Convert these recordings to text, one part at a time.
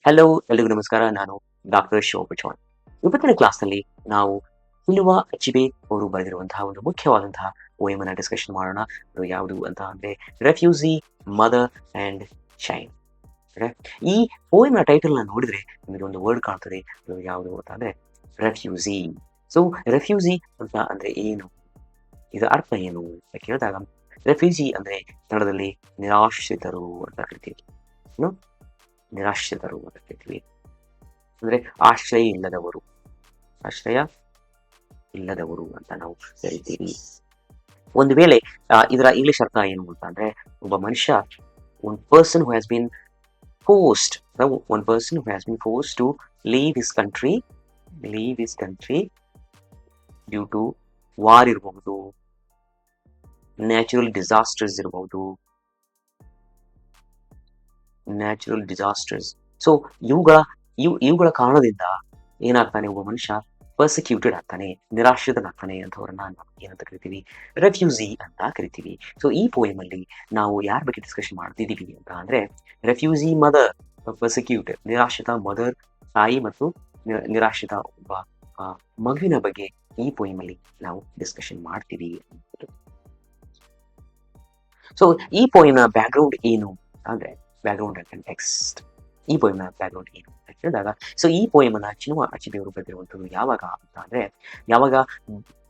Hello, ಎಲ್ರಿಗೂ ನಮಸ್ಕಾರ. ನಾನು ಡಾಕ್ಟರ್ ಶಿವಪಚೋಣ್. ಇವತ್ತಿನ ಕ್ಲಾಸ್ನಲ್ಲಿ ನಾವು ಹಿಲುವ ಅಚಿಬೆ ಅವರು ಬರೆದಿರುವಂತಹ ಒಂದು ಮುಖ್ಯವಾದಂತಹ ಪೋಯಮ್ ಅನ್ನ ಡಿಸ್ಕಷನ್ ಮಾಡೋಣ. ಅದು ಯಾವುದು ಅಂತ ಅಂದ್ರೆ ರೆಫ್ಯೂಸಿ, ಮದರ್ ಅಂಡ್ ಶೈನ್. ಈ ಪೋಯಮ್ ನ ಟೈಟಲ್ ನ ನೋಡಿದ್ರೆ ನಿಮಗೆ ಒಂದು ವರ್ಡ್ ಕಾಣ್ತದೆ. ಅದು ಯಾವುದು ಅಂತ ಅಂದ್ರೆ ರೆಫ್ಯೂಸಿ. ಸೊ ರೆಫ್ಯೂಸಿ ಅಂತ ಅಂದ್ರೆ ಏನು, ಇದರ ಅರ್ಥ ಏನು ಅಂತ ಕೇಳಿದಾಗ, ರೆಫ್ಯೂಸಿ ಅಂದ್ರೆ ಕನ್ನಡದಲ್ಲಿ ನಿರಾಶ್ರಿತರು ಅಂತ ಕರಿತೀವಿ. ಏನು ನಿರಾಶ್ರಿತರು ಅಂತ ಕರಿತೀವಿ. ಅಂದ್ರೆ ಆಶ್ರಯ ಇಲ್ಲದವರು ಅಂತ ನಾವು ಕರಿತೀವಿ. ಒಂದು ವೇಳೆ ಇದರ ಇಂಗ್ಲಿಷ್ ಅರ್ಥ ಏನು ಅಂತ ಅಂದ್ರೆ, ಒಬ್ಬ ಮನುಷ್ಯ, one person who has been forced to leave his country due to war ಇರಬಹುದು, ನ್ಯಾಚುರಲ್ ಡಿಸಾಸ್ಟರ್ಸ್. ಸೊ ಇವುಗಳ ಕಾರಣದಿಂದ ಏನಾಗ್ತಾನೆ, ಒಬ್ಬ ಮನುಷ್ಯ ಪರ್ಸಿಕ್ಯೂಟೆಡ್ ಆಗ್ತಾನೆ, ನಿರಾಶ್ರಿತನಾಗ್ತಾನೆ ಅಂತವರನ್ನ ಏನಂತ ಕರಿತೀವಿ, ರೆಫ್ಯೂಸಿ ಅಂತ ಕರಿತೀವಿ. ಸೊ ಈ ಪೋಯಮ್ ಅಲ್ಲಿ ನಾವು ಯಾರ ಬಗ್ಗೆ ಡಿಸ್ಕಷನ್ ಮಾಡ್ತಿದೀವಿ ಅಂತ ಅಂದ್ರೆ, ರೆಫ್ಯೂಸಿ ಮದರ್, ಪರ್ಸಿಕ್ಯೂಟೆಡ್, ನಿರಾಶ್ರಿತ ಮದರ್, ತಾಯಿ ಮತ್ತು ನಿರಾಶ್ರಿತ ಒಬ್ಬ ಮಗುವಿನ ಬಗ್ಗೆ ಈ ಪೋಯಮ್ ಅಲ್ಲಿ ನಾವು ಡಿಸ್ಕಷನ್ ಮಾಡ್ತೀವಿ. ಸೊ ಈ ಪೋಯಮ್ ನ ಬ್ಯಾಕ್ಗ್ರೌಂಡ್ ಏನು ಅಂದ್ರೆ, ಬ್ಯಾಕ್ಗ್ರೌಂಡ್ ಅಂಡ್ ಕಂಟೆಕ್ಸ್ಟ್. ಈ ಪೋಯಮ್ ನ ಬ್ಯಾಕ್ಗ್ರೌಂಡ್ ಏನು ಅಂತ ಹೇಳಿದಾಗ, ಸೊ ಈ ಪೋಯಮ್ ಅನ್ನ ಚಿನುವ ಅಚಿಬೆ ಅವರು ಬರೆದಿರುವಂತದ್ದು ಯಾವಾಗ ಅಂತ ಅಂದ್ರೆ, ಯಾವಾಗ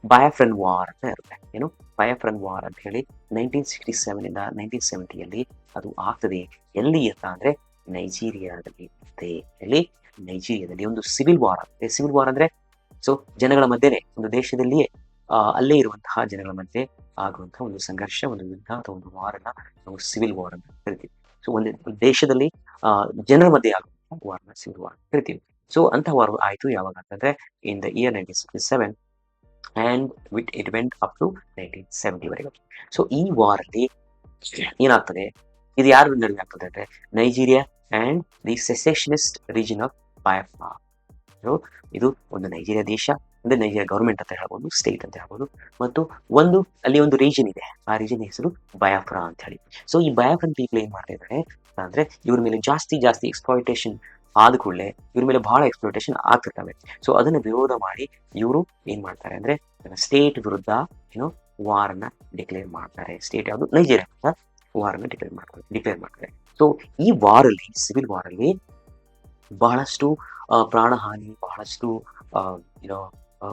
ಬಯಾಫ್ರನ್ ವಾರ್ ಅಂತ ಇರುತ್ತೆ. ಏನು ಬಯಾಫ್ರನ್ ವಾರ್ ಅಂತ ಹೇಳಿ 1967 ಇಂದ 1970 ಅದು ಆಗ್ತದೆ. ಎಲ್ಲಿ ಅಂತ ಅಂದ್ರೆ ನೈಜೀರಿಯಾದಲ್ಲಿ ಇರುತ್ತೆ. ಎಲ್ಲಿ ನೈಜೀರಿಯಾದಲ್ಲಿ ಒಂದು ಸಿವಿಲ್ ವಾರ್ ಆಗುತ್ತೆ. ಸಿವಿಲ್ ವಾರ್ ಅಂದ್ರೆ ಸೊ ಜನಗಳ ಮಧ್ಯೆ, ಒಂದು ದೇಶದಲ್ಲಿಯೇ ಅಲ್ಲೇ ಇರುವಂತಹ ಜನಗಳ ಮಧ್ಯೆ ಆಗುವಂತಹ ಒಂದು ಸಂಘರ್ಷ, ಒಂದು ಯುದ್ಧ ಅಥವಾ ಒಂದು ವಾರ್ ಅನ್ನ ನಾವು ಸಿವಿಲ್ ವಾರ್ ಅಂತ ಕರಿತೀವಿ. ಸೊ ಒಂದು ದೇಶದಲ್ಲಿ ಜನರ ಮಧ್ಯೆ ಆಗುವಂತಹ ವಾರ್ ನ ಸಿವಿಲ್ ವಾರ್ ಕರಿತೀವಿ. ಸೊ ಅಂತ ವಾರ್ ಆಯ್ತು ಯಾವಾಗ ಅಂತಂದ್ರೆ in the year 1967 and it went up to 1970 ವರೆಗೂ. ಸೊ ಈ ವಾರ್ ಅಲ್ಲಿ ಏನಾಗ್ತದೆ, ಇದು ಯಾರ ನಡುವೆ ಆಗ್ತದೆ ಅಂದ್ರೆ, Nigeria and the secessionist region of Biafra. ಇದು ಒಂದು ನೈಜೀರಿಯಾ ದೇಶ, ಅಂದ್ರೆ ನೈಜೀರಿಯಾ ಗವರ್ಮೆಂಟ್ ಅಂತ ಹೇಳ್ಬೋದು, ಸ್ಟೇಟ್ ಅಂತ ಹೇಳ್ಬೋದು, ಮತ್ತು ಅಲ್ಲಿ ಒಂದು ರೀಜನ್ ಇದೆ. ಆ ರೀಜನ್ ಹೆಸರು ಬಯಾಫ್ರಾ ಅಂತ ಹೇಳಿ. ಸೊ ಈ ಬಯಾಫ್ರನ್ ಪೀಪಲ್ ಏನ್ ಮಾಡ್ತಾ ಇದ್ದಾರೆ ಅಂದ್ರೆ, ಇವ್ರ ಮೇಲೆ ಜಾಸ್ತಿ ಎಕ್ಸ್ಪ್ಲಾಯಿಟೇಷನ್ ಆದ ಕೂಡಲೇ ಇವ್ರ ಮೇಲೆ ಬಹಳ ಎಕ್ಸ್ಪ್ಲೋಟೇಷನ್ ಆಗ್ತಿರ್ತವೆ. ಸೊ ಅದನ್ನ ವಿರೋಧ ಮಾಡಿ ಇವರು ಏನ್ ಮಾಡ್ತಾರೆ ಅಂದ್ರೆ, ಸ್ಟೇಟ್ ವಿರುದ್ಧ ವಾರ್ ಅನ್ನ ಡಿಕ್ಲೇರ್ ಮಾಡ್ತಾರೆ. ಸ್ಟೇಟ್ ಯಾವುದು, ನೈಜೀರಿಯಾ ವಿರುದ್ಧ ವಾರ್ ಅನ್ನ ಡಿಕ್ಲೇರ್ ಮಾಡ್ತಾರೆ. ಸೊ ಈ ವಾರ್ ಅಲ್ಲಿ, ಸಿವಿಲ್ ವಾರ್ ಅಲ್ಲಿ ಬಹಳಷ್ಟು ಪ್ರಾಣಹಾನಿ, ಬಹಳಷ್ಟು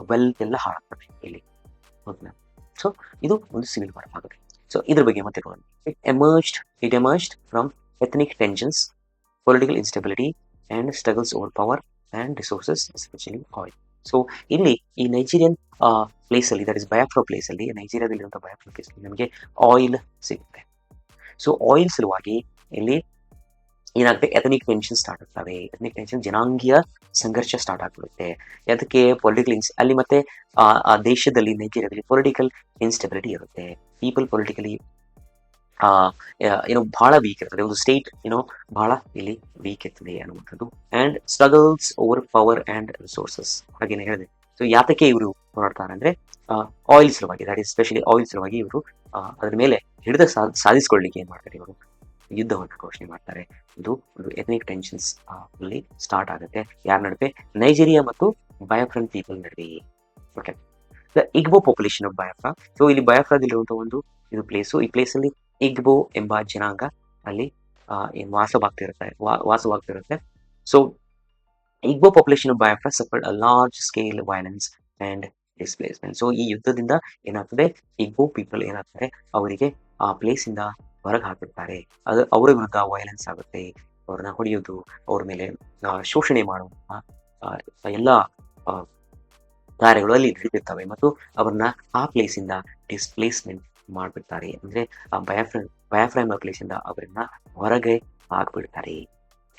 ವೆಲ್ತ್ ಎಲ್ಲ ಹಾಳಾಗ್ತದೆ ಇಲ್ಲಿ. ಸೊ ಇದು ಒಂದು ಸಿವಿಲ್ ವಾರ್ ಆಗುತ್ತೆ. ಸೊ ಇದ್ರ ಬಗ್ಗೆ ಮತ್ತೆ ನೋಡೋಣ. It emerged from ethnic tensions, political instability and struggles over power and resources, especially oil. So ಇಲ್ಲಿ ಈ ನೈಜೀರಿಯನ್ ಪ್ಲೇಸ್ ಅಲ್ಲಿ, ದಟ್ ಇಸ್ ಬಯಾಫ್ರಾ ಪ್ಲೇಸ್ ಅಲ್ಲಿ, ನೈಜೀರಿಯಾದಲ್ಲಿರುವಂತಹ ಬಯಾಫ್ರಾ ಪ್ಲೇಸ್ ಅಲ್ಲಿ ನಮಗೆ ಆಯಿಲ್ ಸಿಗುತ್ತೆ. ಸೊ ಆಯಿಲ್ ಸಲುವಾಗಿ ಇಲ್ಲಿ ಏನಾಗುತ್ತೆ, ಎಥನಿಕ್ ಟೆನ್ಷನ್ ಸ್ಟಾರ್ಟ್ ಆಗ್ತವೆ. ಎಥನಿಕ್ ಟೆನ್ಷನ್, ಜನಾಂಗೀಯ ಸಂಘರ್ಷ ಸ್ಟಾರ್ಟ್ ಆಗ್ಬಿಡುತ್ತೆ. ಅದಕ್ಕೆ ಅಲ್ಲಿ ಮತ್ತೆ ಆ ದೇಶದಲ್ಲಿ, ನೈಜೀರಿಯಾದಲ್ಲಿ ಪೊಲಿಟಿಕಲ್ ಇನ್ಸ್ಟೆಬಿಲಿಟಿ ಇರುತ್ತೆ. ಪೀಪಲ್ ಪೊಲಿಟಿಕಲಿ ಬಹಳ ವೀಕ್ ಇರ್ತದೆ. ಒಂದು ಸ್ಟೇಟ್ ಬಹಳ ಇಲ್ಲಿ ವೀಕ್ ಇರ್ತದೆ ಅನ್ನುವಂಥದ್ದು. And struggles over power and resources, ಹಾಗೇನೆ ಹೇಳಿದೆ. ಸೊ ಯಾತಕ್ಕೆ ಇವರು ಹೋರಾಡ್ತಾರೆ ಅಂದ್ರೆ, ಆಯಿಲ್ ಸಲುವಾಗಿ, ದಟ್ ಇಸ್ ಸ್ಪೆಷಲಿ ಆಯಿಲ್ ಸಲುವಾಗಿ ಇವರು ಅದ್ರ ಮೇಲೆ ಹಿಡಿದ ಸಾಧಿಸ್ಕೊಳ್ಳಿಕ್ಕೆ ಏನ್ ಮಾಡ್ತಾರೆ, ಇವರು ಯುದ್ಧವನ್ನು ಘೋಷಣೆ ಮಾಡ್ತಾರೆ. ಇದು ಒಂದು ಎಥನಿಕ್ ಟೆನ್ಷನ್ಸ್ ಅಲ್ಲಿ ಸ್ಟಾರ್ಟ್ ಆಗುತ್ತೆ. ಯಾರ ನಡುವೆ, ನೈಜೀರಿಯಾ ಮತ್ತು ಬಯಾಫ್ರನ್ ಪೀಪಲ್ ನಡುವೆ. Okay, the Igbo population of Biafra. So ಇಲ್ಲಿ ಬಯಾಫ್ರಾದಲ್ಲಿರುವಂತಹ ಒಂದು ಇದು ಪ್ಲೇಸು. ಈ ಪ್ಲೇಸ್ ಅಲ್ಲಿ ಇಗ್ಬೋ ಎಂಬ ಜನಾಂಗ ಅಲ್ಲಿ ವಾಸವಾಗ್ತಿರುತ್ತೆ. So Igbo population of Biafra suffered a large scale violence and displacement. So ಈ ಯುದ್ಧದಿಂದ ಏನಾಗ್ತದೆ, ಇಗ್ಬೋ ಪೀಪಲ್ ಏನಾಗ್ತಾರೆ, ಅವರಿಗೆ ಆ ಪ್ಲೇಸ್ ಇಂದ ಹೊರಗೆ ಹಾಕಿರ್ತಾರೆ. ಅದು ಅವರ ವಿರುದ್ಧ ವೈಲೆನ್ಸ್ ಆಗುತ್ತೆ. ಅವ್ರನ್ನ ಹೊಡೆಯೋದು, ಅವ್ರ ಮೇಲೆ ಶೋಷಣೆ ಮಾಡುವಂತಹ ಎಲ್ಲ ಕಾರ್ಯಗಳು ಅಲ್ಲಿ ನಡೀತಿರ್ತವೆ, ಮತ್ತು ಅವ್ರನ್ನ ಆ ಪ್ಲೇಸ್ ಇಂದ ಡಿಸ್ಪ್ಲೇಸ್ಮೆಂಟ್ ಮಾಡ್ಬಿಡ್ತಾರೆ. ಅಂದ್ರೆ ಆ ಬಯಾಫ್ರಾ ಎಂಬ ಪ್ಲೇಸ್ ಇಂದ ಅವರನ್ನ ಹೊರಗೆ ಹಾಕ್ಬಿಡ್ತಾರೆ.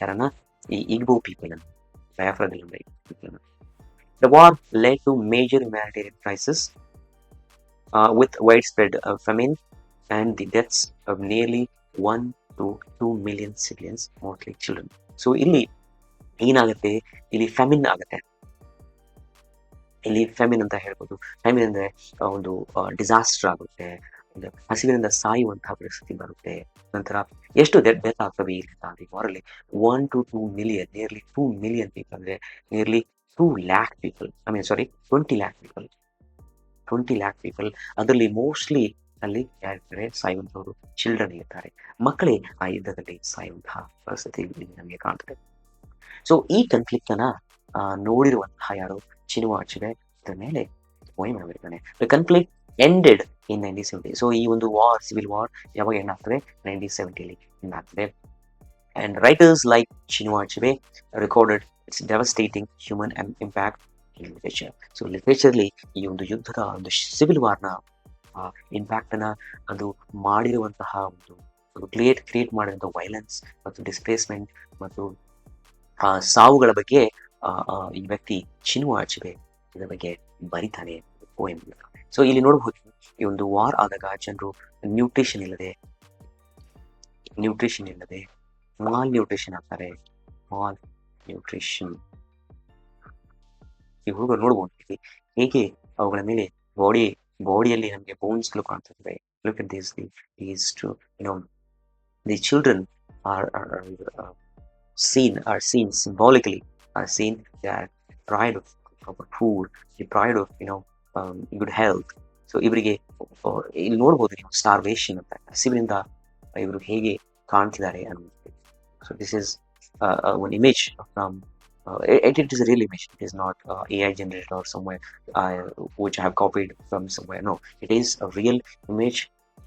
ಯಾರನ್ನ, ಈ ಇಗ್ಬೋ ಪೀಪಲ್ ಅನ್ನು, ಬಯಾಫ್ರಾದಲ್ಲಿ ಪೀಪಲ್ ಅನ್ನು. The war led to major humanitarian crisis with widespread famine and the deaths of nearly 1 to 2 million civilians, mostly children. So ಇಲ್ಲಿ ಏನಾಗುತ್ತೆ, ಇಲ್ಲಿ ಫ್ಯಾಮಿನ್ ಆಗುತ್ತೆ. ಇಲ್ಲಿ ಫ್ಯಾಮಿನ್ ಅಂತ ಹೇಳ್ಬೋದು. ಫ್ಯಾಮಿನ್ ಅಂದ್ರೆ ಒಂದು ಡಿಸಾಸ್ಟರ್ ಆಗುತ್ತೆ, ಹಸಿವಿನಿಂದ ಸಾಯುವಂತಹ ಪರಿಸ್ಥಿತಿ ಬರುತ್ತೆ. ನಂತರ ಎಷ್ಟು ಡೆತ್ ಆಗ್ತವೆ ಇಲ್ಲಿ ಅಂತ ವಾರಲ್ಲಿ 1 to 2 million, nearly 2 million people, ಅಂದ್ರೆ nearly 2 lakh people, I mean sorry 20 lakh people, 20 lakh people. ಅದರಲ್ಲಿ ಮೋಸ್ಟ್ಲಿ ಅಲ್ಲಿ ಯಾರಿರ್ತಾರೆ, ಸಾಯುವಂತವರು ಚಿಲ್ಡ್ರನ್ ಇರ್ತಾರೆ, ಮಕ್ಕಳೇ ಆ ಯುದ್ಧದಲ್ಲಿ ಸಾಯುವಂತಹ ಪರಿಸ್ಥಿತಿ ಇಲ್ಲಿ ನಮಗೆ ಕಾಣ್ತದೆ. ಸೊ ಈ ಕನ್ಫ್ಲಿಕ್ಟ್ ಅನ್ನ ನೋಡಿರುವಂತಹ ಯಾರು, ಚಿನುವಾ ಅಚಿಬೆ, ಅದರ ಮೇಲೆ ಪೋಯಮ್ ಬರೀತಾನೆ. The conflict ended in 1970. So ಈ ಒಂದು ವಾರ್, ಸಿವಿಲ್ ವಾರ್ ಯಾವಾಗ ಏನಾಗ್ತದೆ, 1970 ಏನಾಗ್ತದೆ. And writers like Chinua Achebe recorded its devastating human impact in literature. So ಲಿಟ್ರೇಚರ್ಲಿ ಈ ಒಂದು ಯುದ್ಧದ ಒಂದು ಸಿವಿಲ್ ವಾರ್ನ ಇಂಪ್ಯಾಕ್ಟ್ ಅನ್ನ ಅದು ಮಾಡಿರುವಂತಹ ಒಂದು ಕ್ರಿಯೇಟ್ ಮಾಡಿರುವಂತಹ ವೈಲೆನ್ಸ್ ಮತ್ತು ಡಿಸ್ಪ್ಲೇಸ್ಮೆಂಟ್ ಮತ್ತು ಸಾವುಗಳ ಬಗ್ಗೆ ಈ ವ್ಯಕ್ತಿ ಚಿನುವಾ ಅಚಿಬೆ ಇದರ ಬಗ್ಗೆ ಬರಿತಾನೆ ಪೋಯಮ್. ಸೊ ಇಲ್ಲಿ ನೋಡಬಹುದು, ಈ ಒಂದು ವಾರ್ ಆದಾಗ ಜನರು ನ್ಯೂಟ್ರಿಷನ್ ಇಲ್ಲದೆ ಮಾಲ್ ನ್ಯೂಟ್ರಿಷನ್ ಆಗ್ತಾರೆ. ಮಾಲ್ ನ್ಯೂಟ್ರಿಷನ್ ಈ ಹುಡುಗರು ನೋಡ್ಬೋದು ಹೇಗೆ ಅವುಗಳ ಮೇಲೆ ಬಾಡಿಯಲ್ಲಿ ನಮಗೆ ಬೋನ್ಸ್ಗಳು ಕಾಣ್ತಿರ್ತವೆ. Look at this, the children are seen symbolically, they are deprived of proper food, deprived of good health. So ಇವರಿಗೆ ಇಲ್ಲಿ ನೋಡ್ಬೋದು ನೀವು ಸ್ಟಾರ್ವೇಷನ್ ಅಂತ, ಹಸಿವಿನಿಂದ ಇವರು ಹೇಗೆ ಕಾಣ್ತಿದ್ದಾರೆ ಅನ್ನೋದು. So this is one image from it is a real image. It is not AI generated or somewhere which I have copied from somewhere. No, it is a real image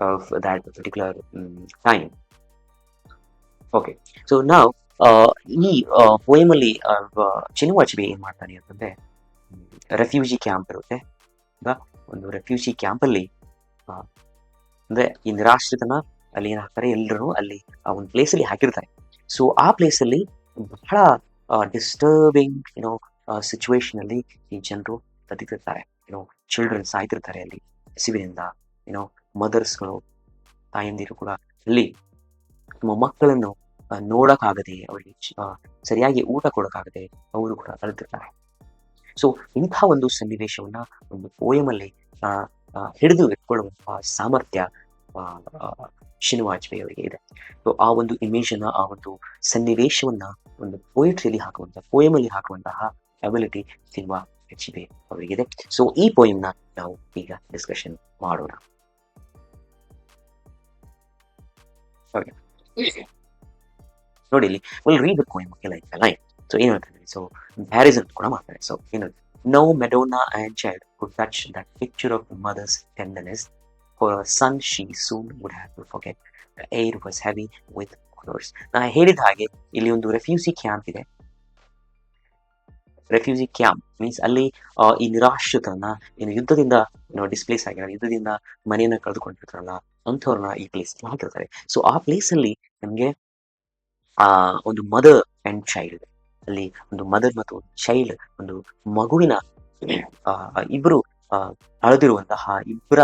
of that particular time. Okay, so now ಈ poem ಅಲ್ಲಿ ಚಿನುವಾ Achebe ಏನ್ ಮಾಡ್ತಾನೆ ಅಂತಂದ್ರೆ, refugee camp ಇರುತ್ತೆ, ಒಂದು refugee camp ಅಲ್ಲಿ ಅಂದ್ರೆ ಈ ನಿರಾಶ್ರಿತನ ಅಲ್ಲಿ ಏನ್ ಹಾಕ್ತಾರೆ, ಎಲ್ಲರೂ ಅಲ್ಲಿ ಆ ಒಂದು ಪ್ಲೇಸ್ ಅಲ್ಲಿ ಹಾಕಿರ್ತಾರೆ. ಸೊ ಆ ಪ್ಲೇಸ್ ಅಲ್ಲಿ ಬಹಳ ಡಿಸ್ಟರ್ಬಿಂಗ್ ಸಿಚುವೇಶನ್ ಅಲ್ಲಿ ಈ ಜನರು ಬದುಕಿರ್ತಾರೆ. ಚಿಲ್ಡ್ರನ್ ಸಾಯ್ತಿರ್ತಾರೆ ಅಲ್ಲಿ ಹಸಿವಿನಿಂದ. ಮದರ್ಸ್ಗಳು, ತಾಯಂದಿರು ಕೂಡ ಅಲ್ಲಿ ತಮ್ಮ ಮಕ್ಕಳನ್ನು ನೋಡಕ್ಕಾಗದೆ, ಅವರಿಗೆ ಸರಿಯಾಗಿ ಊಟ ಕೊಡಕ್ಕಾಗದೆ ಅವರು ಕೂಡ ಅಳ್ತಿರ್ತಾರೆ. ಸೊ ಇಂಥ ಒಂದು ಸನ್ನಿವೇಶವನ್ನ ಒಂದು ಪೋಯಮ್ ಅಲ್ಲಿ ಹಿಡಿದು ಇಟ್ಕೊಳ್ಳುವಂತಹ ಸಾಮರ್ಥ್ಯ ಚಿನುವಾ ಅಚಿಬೆ ಅವರಿಗೆ ಇದೆ. ಸೊ ಆ ಒಂದು ಇಮೇಜ್ ಅನ್ನ, ಆ ಒಂದು ಸನ್ನಿವೇಶವನ್ನ ಒಂದು ಪೋಯಟ್ರಿಯಲ್ಲಿ ಪೋಯಮ್ ಅಲ್ಲಿ ಹಾಕುವಂತಹ ಅಬಿಲಿಟಿ ಚಿನುವಾ ಅಚಿಬೆ ಅವರಿಗಿದೆ. ಸೊ ಈ ಪೋಯಮ್ ನ ನಾವು ಈಗ ಡಿಸ್ಕಷನ್ ಮಾಡೋಣ. ನೋಡಿ ಇಲ್ಲಿ will read the poem like line. So ಏನು ಹೇಳ್ತಾರೆ, ಸೊ ಕಂಪ್ಯಾರಿಸನ್ ಕೂಡ ಮಾಡ್ತಾರೆ. ಸೊ ಏನು, no Madonna and child could touch that picture of the mother's tenderness. For a son she soon would have to forget. The air was heavy with colors. ನಾ ಹೇಳಿದ ಹಾಗೆ ಇಲ್ಲಿ ಒಂದು ರೆಫ್ಯೂಜಿ ಕ್ಯಾಂಪ್ ಇದೆ. Refugee camp means ಅಲ್ಲಿ ಈ ನಿರಾಶ್ರಿತರನ್ನ, ಯುದ್ಧದಿಂದ displays ಆಗಿರೋ, ಯುದ್ಧದಿಂದ ಮನೆಯನ್ನ ಕಳೆದುಕೊಂಡಿರ್ತಾರಲ್ಲ ಅಂಥವ್ರನ್ನ ಈ ಪ್ಲೇಸ್ ಹಾಕಿರ್ತಾರೆ. ಸೊ ಆ ಪ್ಲೇಸ್ ಅಲ್ಲಿ ನಮ್ಗೆ ಒಂದು ಮದರ್ ಅಂಡ್ ಚೈಲ್ಡ್, ಅಲ್ಲಿ ಒಂದು ಮದರ್ ಮತ್ತು ಚೈಲ್ಡ್, ಒಂದು ಮಗುವಿನ ಇಬ್ಬರು ಅಳದಿರುವಂತಹ ಇಬ್ಬರ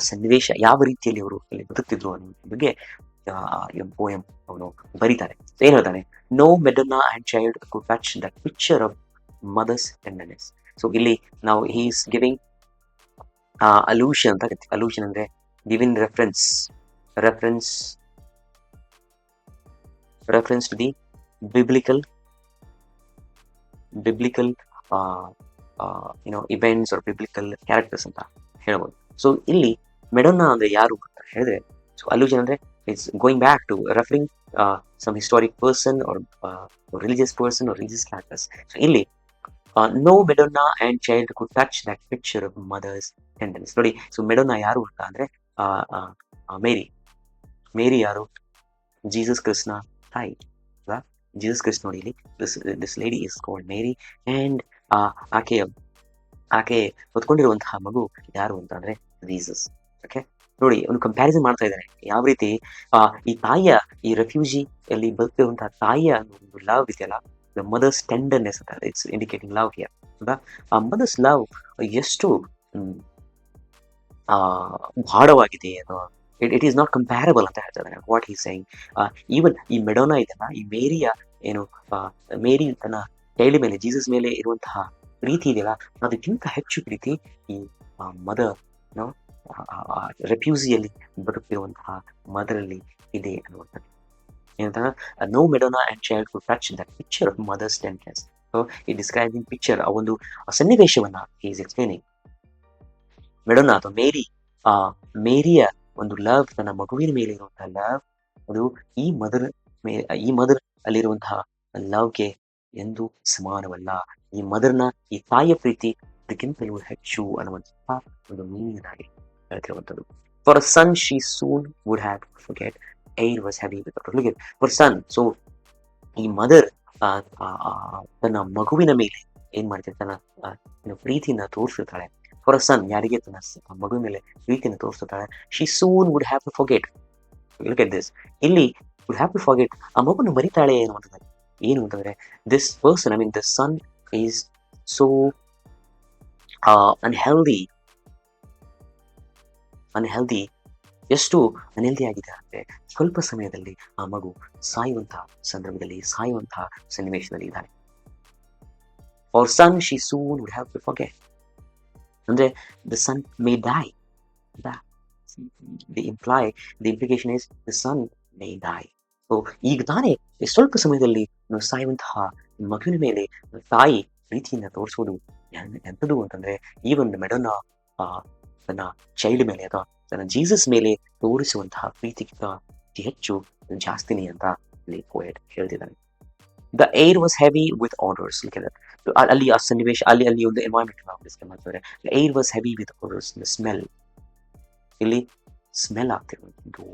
ಸನ್ನಿವೇಶ ಯಾವ ರೀತಿಯಲ್ಲಿ ಅವರು ಅಲ್ಲಿ ಬದುಕ್ತಿದ್ರು ಅನ್ನೋ ಬಗ್ಗೆ ಪೋಯಮ್ ಅವನು ಬರೀತಾರೆ. ಏನ್ ಹೇಳ್ತಾನೆ, no Madonna and child could touch that picture of mother's tenderness. So ಇಲ್ಲಿ ನಾವು ಹಿ ಈಸ್ ಗಿವಿಂಗ್ ಅಲ್ಯೂಷನ್ ಅಂತ ಕರಿತೀವಿ. ಅಲ್ಯೂಷನ್ ಅಂದ್ರೆ giving reference to the biblical events or biblical characters ಅಂತ ಹೇಳ್ಬೋದು. ಸೊ ಇಲ್ಲಿ ಮೆಡೋನಾ ಅಂದ್ರೆ ಯಾರು ಅಂತ ಹೇಳಿದ್ರೆ, ಸೊ ಅಲ್ಯೂಷನ್ ಅಂದ್ರೆ it's going back to referring some historic person or religious person or religious characters. So ಇಲ್ಲಿ no Madonna and child could touch that picture of mother's tenderness. ನೋಡಿ, ಸೊ ಮೆಡೋನಾ ಯಾರು ಅಂತ ಅಂದ್ರೆ ಮೇರಿ ಯಾರು, ಜೀಸಸ್ ಕ್ರಿಸ್ಟ್ನ ತಾಯಿ. ಜೀಸಸ್ ಕ್ರಿಸ್ಟ್ ನೋಡಿ ಇಲ್ಲಿ this lady is called Mary and ಆಕೆ ಹೊತ್ಕೊಂಡಿರುವಂತಹ ಮಗು ಯಾರು ಅಂತ ಅಂದ್ರೆ ಜೀಸಸ್. ಓಕೆ, ನೋಡಿ ಒಂದು ಕಂಪ್ಯಾರಿಸನ್ ಮಾಡ್ತಾ ಇದ್ದಾನೆ ಯಾವ ರೀತಿ ಈ ತಾಯಿಯ, ಈ ರೆಫ್ಯೂಜಿ ಅಲ್ಲಿ ಬದುಕಿರುವಂತಹ ತಾಯಿಯ ಒಂದು ಲವ್ ಇದೆಯಲ್ಲ, ದ ಮದರ್ಸ್ ಟೆಂಡರ್ನೆಸ್ ಅಂತ, ಇಟ್ಸ್ ಇಂಡಿಕೇಟಿಂಗ್ ಲವ್ ಹಿಯರ್. ಆ ಮದರ್ಸ್ ಲವ್ ಎಷ್ಟು ಗಾಢವಾಗಿದೆ, ಅಥವಾ ಇಟ್ ಈಸ್ ನಾಟ್ ಕಂಪ್ಯಾರಬಲ್ ಅಂತ ಹೇಳ್ತಾರೆ. ವಾಟ್ ಹಿ ಸೇಯಿಂಗ್, ಈವನ್ ಈ ಮೆಡೋನಾ ಇದೆಯಲ್ಲ, ಈ ಮೇರಿಯ ಮೇರಿ ತನ್ನ ಚೈಲ್ಡ್ ಮೇಲೆ, ಜೀಸಸ್ ಮೇಲೆ ಇರುವಂತಹ ಪ್ರೀತಿ ಇದೆಯಲ್ಲ, ಅದಕ್ಕಿಂತ ಹೆಚ್ಚು ಪ್ರೀತಿ ಈ ಮದರ್ ರೆಫ್ಯೂಸಿಯಲ್ಲಿ ಬದುಕ್ತಿರುವಂತಹ ಮದರಲ್ಲಿ ಇದೆ ಅನ್ನುವಂಥದ್ದು. ಏನಂತ no Madonna and child to touch that picture of mother's tenderness. So ಈ ಡಿಸ್ಕ್ರೈಬಿಂಗ್ ಪಿಕ್ಚರ್ ಆ ಒಂದು ಸನ್ನಿವೇಶವನ್ನ ಈಸ್ ಎಕ್ಸ್ಪ್ಲೇನಿಂಗ್. ಮೆಡೋನಾ ಅಥವಾ ಮೇರಿಯ ಒಂದು ಲವ್, ತನ್ನ ಮಗುವಿನ ಮೇಲೆ ಇರುವಂತಹ ಲವ್, ಅದು ಈ ಮದರ್ ಅಲ್ಲಿರುವಂತಹ ಲವ್ಗೆ ಎಂದು ಸಮಾನವಲ್ಲ. ಈ ಮದರ್ನ, ಈ ತಾಯಿಯ ಪ್ರೀತಿ ಅದಕ್ಕಿಂತಲೂ ಹೆಚ್ಚು ಅನ್ನುವಂತಹ ಒಂದು ಮೀನಿಂಗ್ ಆಗಿ ಹೇಳ್ತಿರುವಂಥದ್ದು. For a son she soon would have to forget air was heavy with her. Look for son. So ಈ ಮದರ್ ತನ್ನ ಮಗುವಿನ ಮೇಲೆ ಏನ್ ಮಾಡ್ತಾರೆ, ತನ್ನ ಪ್ರೀತಿನ ತೋರಿಸಿರ್ತಾಳೆ. ಫಾರ್ ಅ ಸನ್, ಯಾರಿಗೆ ತನ್ನ ಮಗುವಿನ ಮೇಲೆ ಪ್ರೀತಿನ ತೋರಿಸ್ತಾಳೆ. She soon would have to forget. Look at this. ಇಲ್ಲಿ ವುಡ್ ಹ್ಯಾವ್ ಟು ಫರ್ಗೆಟ್, ಆ ಮಗುನ ಮರಿತಾಳೆ ಅನ್ನುವಂಥದ್ದು. ಏನು ಅಂತಂದ್ರೆ, this person, I mean the son is so unhealthy. ಎಷ್ಟು ಅನ್ಹೆಲ್ದಿ ಆಗಿದೆ ಅಂದ್ರೆ, ಸ್ವಲ್ಪ ಸಮಯದಲ್ಲಿ ಆ ಮಗು ಸಾಯುವಂತಹ ಸಂದರ್ಭದಲ್ಲಿ, ಸಾಯುವಂತಹ ಸನ್ನಿವೇಶದಲ್ಲಿ ಇದ್ದಾನೆ. For son she soon would have to forget ಅಂದ್ರೆ the son may die. The implication is the son may die. So ಈಗ ತಾನೇ ಸ್ವಲ್ಪ ಸಮಯದಲ್ಲಿ ಸಾಯುವಂತಹ ಮಗುವಿನ ಮೇಲೆ ತಾಯಿ ಪ್ರೀತಿಯಿಂದ ತೋರಿಸೋದು ಎಂಥದ್ದು ಅಂತಂದ್ರೆ, ಈ ಒಂದು ಮೆಡೋನಾ ತನ್ನ ಚೈಲ್ಡ್ ಮೇಲೆ ಅಥವಾ ತನ್ನ ಜೀಸಸ್ ಮೇಲೆ ತೋರಿಸುವಂತಹ ಪ್ರೀತಿಗಿಂತ ಹೆಚ್ಚು ಜಾಸ್ತಿನಿ ಅಂತ ಇಲ್ಲಿ ಪೋಯೆಟ್ ಹೇಳ್ತಿದ್ದಾನೆ. The air was heavy with odours. ಅಲ್ಲಿ ಆ ಸನ್ನಿವೇಶ, ಅಲ್ಲಿ ಒಂದು ಎನ್ವೈರನ್ಮೆಂಟ್ ನಾವು ಡಿಸ್ಕಸ್ ಮಾಡ್ತಾರೆ. The air was heavy with odours. The smell, ಇಲ್ಲಿ ಸ್ಮೆಲ್ ಆಗ್ತಿರುವಂಥದ್ದು.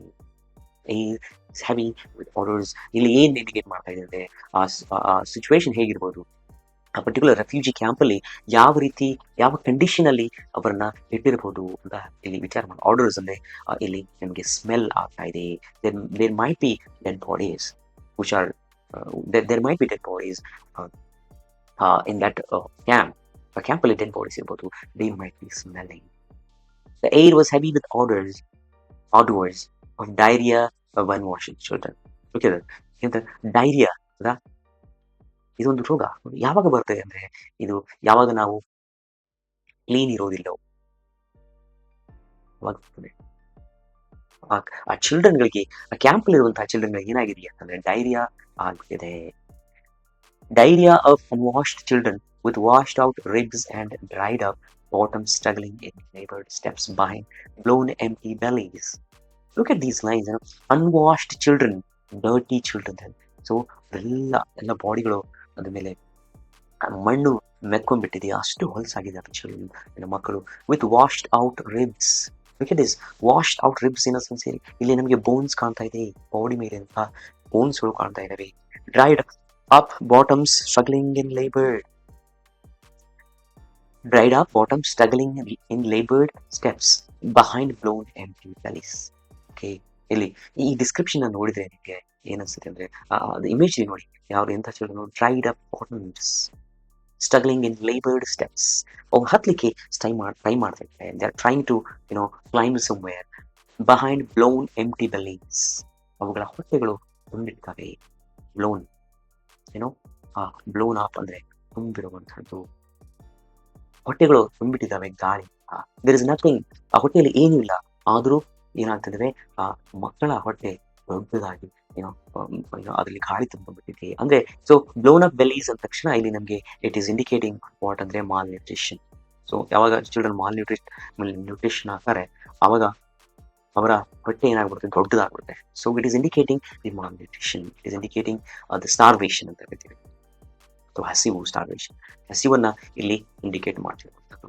ಹೆವಿ ವಿತ್ ಆರ್ಡರ್ಸ್ ಇಲ್ಲಿ ಏನ್ ಇಂಡಿಕೇಟ್ ಮಾಡ್ತಾ ಇದೆ ಅಂದ್ರೆ, ಆ ಸಿಚುವೇಶನ್ ಹೇಗಿರ್ಬೋದು, ಆ ಪರ್ಟಿಕ್ಯುಲರ್ ರೆಫ್ಯೂಜಿ ಕ್ಯಾಂಪಲ್ಲಿ ಯಾವ ರೀತಿ, ಯಾವ ಕಂಡೀಷನ್ ಅಲ್ಲಿ ಅವರನ್ನ ಇಟ್ಟಿರಬಹುದು ಅಂತ ಇಲ್ಲಿ ವಿಚಾರ ಮಾಡಿ. ಆರ್ಡರ್ಸ್ ಅಂದ್ರೆ ಇಲ್ಲಿ ನಿಮಗೆ ಸ್ಮೆಲ್ ಆಗ್ತಾ ಇದೆ. There might be dead bodies which are there might be dead bodies in that camp. ಆ ಕ್ಯಾಂಪಲ್ಲಿ ಡೆಡ್ ಬಾಡೀಸ್ ಇರ್ಬೋದು. They might be smelling. The air was heavy with odors of diarrhea of unwashed children. Look at that. Diarrhoea ಇದೊಂದು ರೋಗ ಯಾವಾಗ ಬರ್ತದೆ ಅಂದ್ರೆ, ಇದು ಯಾವಾಗ ನಾವು ಕ್ಲೀನ್ ಇರೋದಿಲ್ಲ ಅವಾಗ ಬರ್ತದೆ. ಆ ಚಿಲ್ಡ್ರನ್ಗಳಿಗೆ, ಆ ಕ್ಯಾಂಪ್ ಅಲ್ಲಿ ಇರುವಂತಹ ಚಿಲ್ಡ್ರನ್ಗಳಿಗೆ ಏನಾಗಿದೆ ಅಂತಂದ್ರೆ ಡೈರಿಯಾ ಆಗ್ತಿದೆ. Diarrhoea of unwashed children with washed out ribs and dried up bottoms struggling in labored steps behind blown empty bellies. Look at these lines, unwashed children, dirty children. So ಎಲ್ಲ ಬಾಡಿಗಳು ಅದ್ರ ಮೇಲೆ ಮಣ್ಣು ಮೆಕ್ಕೊಂಡ್ಬಿಟ್ಟಿದೆ, ಅಷ್ಟು ಹೊಲಸಾಗಿದೆ ಆ ಚಿಲ್ಡ್ರನ್, ಮಕ್ಕಳು. With washed out ribs. Look at this, washed out ribs in a sense. ಇಲ್ಲಿ ನಮಗೆ bones ಕಾಣ್ತಾ ಇದೆ, ಬಾಡಿ ಮೇಲೆ ಅಂತ ಬೋನ್ಸ್ ಗಳು ಕಾಣ್ತಾ ಇದಾವೆ. Dried up bottoms struggling in laboured. Dried up bottoms struggling in labored steps behind blown empty bellies. Okay, ಇಲ್ಲಿ ಈ ಡಿಸ್ಕ್ರಿಪ್ಷನ್ ನೋಡಿದ್ರೆ ನಿಮಗೆ ಏನನ್ಸುತ್ತೆ ಅಂದ್ರೆ, ಇಮೇಜ್ ನೋಡಿ, ಯಾವ್ದು ಎಂತ children dried up bottoms struggling in laboured steps. ಅವ್ರು ಹತ್ಲಿಕ್ಕೆ ಟ್ರೈ ಮಾಡ್ತಾ ಇದ್ದಾರೆ. They are trying to climb somewhere. Behind blown empty bellies, ಅವುಗಳ ಹೊಟ್ಟೆಗಳು ತುಂಬಿರ್ತವೆ. ಬ್ಲೋನ್ ಬ್ಲೋನ್ ಅಪ್ ಅಂದ್ರೆ ತುಂಬಿರುವಂತಹದ್ದು, ಹೊಟ್ಟೆಗಳು ತುಂಬಿಟ್ಟಿದ್ದಾವೆ ಗಾಳಿ. ದೇರ್ ಇಸ್ ನಥಿಂಗ್, ಆ ಹೊಟ್ಟೆಯಲ್ಲಿ ಏನೂ ಇಲ್ಲ. ಆದ್ರೂ ಏನಾಗ್ತದೆ, ಆ ಮಕ್ಕಳ ಹೊಟ್ಟೆ ದೊಡ್ಡದಾಗಿ ಅದರಲ್ಲಿ ಗಾಳಿ ತುಂಬಿಟ್ಟಿದೆ ಅಂದ್ರೆ. ಸೊ ಬ್ಲೋನ್ ಅಪ್ ಬೆಲ್ಲೀಸ್ ಅಂದ ತಕ್ಷಣ ಇಲ್ಲಿ ನಮಗೆ ಇಟ್ ಈಸ್ ಇಂಡಿಕೇಟಿಂಗ್ ವಾಟ್ ಅಂದ್ರೆ ಮಾಲ್ ನ್ಯೂಟ್ರಿಷನ್. ಸೊ ಯಾವಾಗ ಚಿಲ್ಡ್ರನ್ ನ್ಯೂಟ್ರಿಷನ್ ಆಗ್ತಾರೆ, ಅವಾಗ ಅವರ ಹೊಟ್ಟೆ ಏನಾಗ್ಬಿಡುತ್ತೆ, ದೊಡ್ಡದಾಗ್ಬಿಡುತ್ತೆ. So it is indicating the malnutrition, it is indicating the starvation ಅಂತ ಹೇಳ್ತೀವಿ. ಹಸಿವು, ಸ್ಟಾರ್ವೇಷನ್, ಹಸಿವನ್ನ ಇಲ್ಲಿ ಇಂಡಿಕೇಟ್ ಮಾಡ್ತಿರುವಂಥದ್ದು.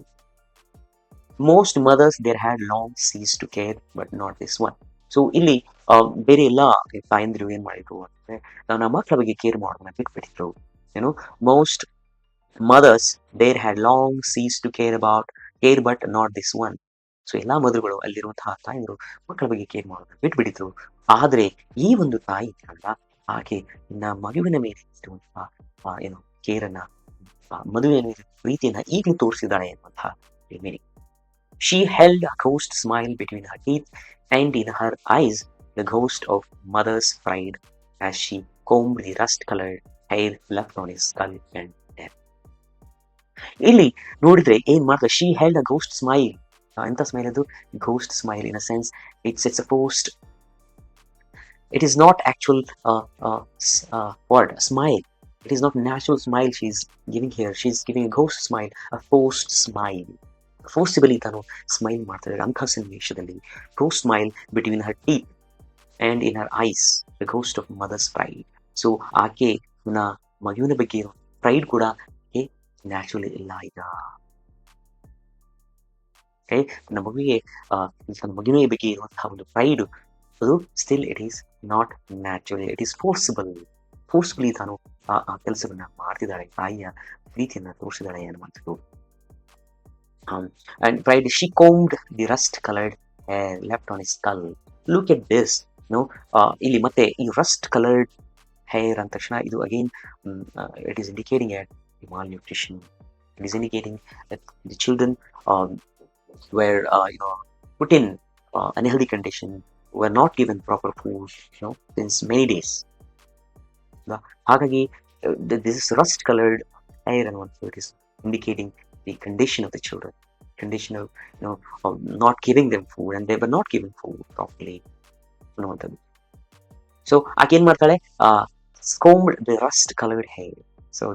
Most mothers there had long cease to care but not this one. So ಇಲ್ಲಿ ಬೇರೆ ಎಲ್ಲ ತಾಯಂದಿರು ಏನ್ ಮಾಡಿದ್ರು ಅಂದ್ರೆ, ನಮ್ಮ ಮಕ್ಕಳ ಬಗ್ಗೆ ಕೇರ್ ಮಾಡೋದನ್ನ ಬಿಟ್ಬಿಟ್ಟಿದ್ರು. Most mothers there had long cease to care but not this one. So ಎಲ್ಲಾ ಮದರ್ಗಳು, ಅಲ್ಲಿರುವಂತಹ ತಾಯಂದಿರು ಮಕ್ಕಳ ಬಗ್ಗೆ ಕೇರ್ ಮಾಡೋದನ್ನ ಬಿಟ್ಬಿಟ್ಟಿದ್ರು. ಆದ್ರೆ ಈ ಒಂದು ತಾಯಿ ಅಲ್ಲ, ಆಕೆ ಮಗುವಿನ ಮೇಲೆ ಇರುವಂತಹ ಕೇರನ್ನ, ಮದುವೆಯ ಪ್ರೀತಿಯನ್ನ ಈಗಲೂ ತೋರಿಸಿದ್ದಾಳೆ ಎನ್ನುವಂತಹ meaning. She held a ghost smile between her teeth, and in her eyes the ghost of mother's pride as she combed the rust-colored hair left on his skull and death. ಇಲ್ಲಿ ನೋಡಿದ್ರೆ ಏನ್ ಮಾಡ್ತಾರೆ, she held a ghost smile. ಎಂಥ smile ಅದು? Ghost smile. In a sense it's a forced. It is not actual what smile. It is not natural smile she's giving here. She's giving a ghost smile, a forced smile. Forcibly ತಾನು smile ಮಾಡ್ತಾರೆ ಅಂಥ ಸನ್ನಿವೇಶದಲ್ಲಿ. Ghost smile between her teeth and in her eyes, the ghost of mother's pride. So ಆಕೆ ಮಗುವಿನ ಬಗ್ಗೆ ಇರೋ pride ಕೂಡ naturally ಇಲ್ಲ ಈಗ. ನನ್ನ ಮಗುವಿಗೆ ತನ್ನ ಮಗುವಿನ ಬಗ್ಗೆ ಇರುವಂತಹ ಒಂದು ಪ್ರೈಡ್, ಅದು still it is not natural, it is forcefully ತಾನು ಆ ಕೆಲಸವನ್ನ ಮಾಡ್ತಿದ್ದಾಳೆ, ತಾಯಿಯ ಪ್ರೀತಿಯನ್ನ ತೋರಿಸಿದಾಳೆ ಅನ್ನುವಂಥದ್ದು. And pride, she combed the rust colored hair left on his skull. Look at this. ಇಲ್ಲಿ ಮತ್ತೆ ಈ ರಸ್ಟ್ ಕಲರ್ಡ್ ಹೇರ್ ಅಂದ ತಕ್ಷಣ ಇದು again it is indicating at malnutrition. It is indicating that the children were put in unhealthy condition, were not given proper food since many days. ಹಾಗಾಗಿ this is rust colored hair ಅನ್ನುವಂಥದ್ದು it is indicating the condition of the children, condition of of not giving them food, and they were not given food properly ಅನ್ನುವಂಥದ್ದು. So ಆಕೆ ಏನ್ ಮಾಡ್ತಾಳೆ, combed the rust colored hair. So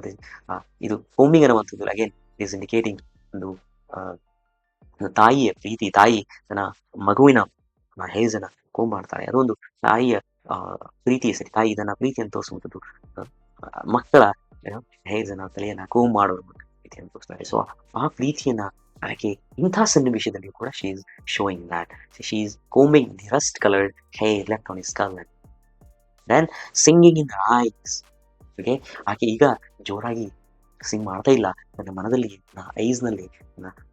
ಇದು combing ಅನ್ನುವಂಥದ್ದು again it is indicating ಒಂದು ತಾಯಿಯ ಪ್ರೀತಿ, ತಾಯಿ ತನ್ನ ಮಗುವಿನ ಹೇರ್ಸ್ ಅನ್ನ ಕೋಂಬ್ ಮಾಡ್ತಾಳೆ, ಅದೊಂದು ತಾಯಿಯ ಪ್ರೀತಿ, ಸರಿ, ತಾಯಿ ತನ್ನ ಪ್ರೀತಿಯನ್ನು ತೋರಿಸುವಂಥದ್ದು ಮಕ್ಕಳ ಹೇರ್ಸ್ ಅನ್ನ, ತಲೆಯನ್ನ ಕೋಂಬ್ ಮಾಡೋದ್ರ ಪ್ರೀತಿಯನ್ನು ತೋರಿಸ್ತಾರೆ. ಸೊ ಆ ಪ್ರೀತಿಯನ್ನ ಆಕೆ ಇಂಥ ಸನ್ನಿವೇಶದಲ್ಲಿ ಕೂಡ she is showing that she is combing the rust coloured hair left on his skull and then singing in the ice. Okay, ಆಕೆ ಈಗ ಜೋರಾಗಿ ಸಿಂಗ್ ಮಾಡ್ತಾ ಇಲ್ಲ, ನನ್ನ ಮನದಲ್ಲಿ, ನನ್ನ ಐಸ್ ನಲ್ಲಿ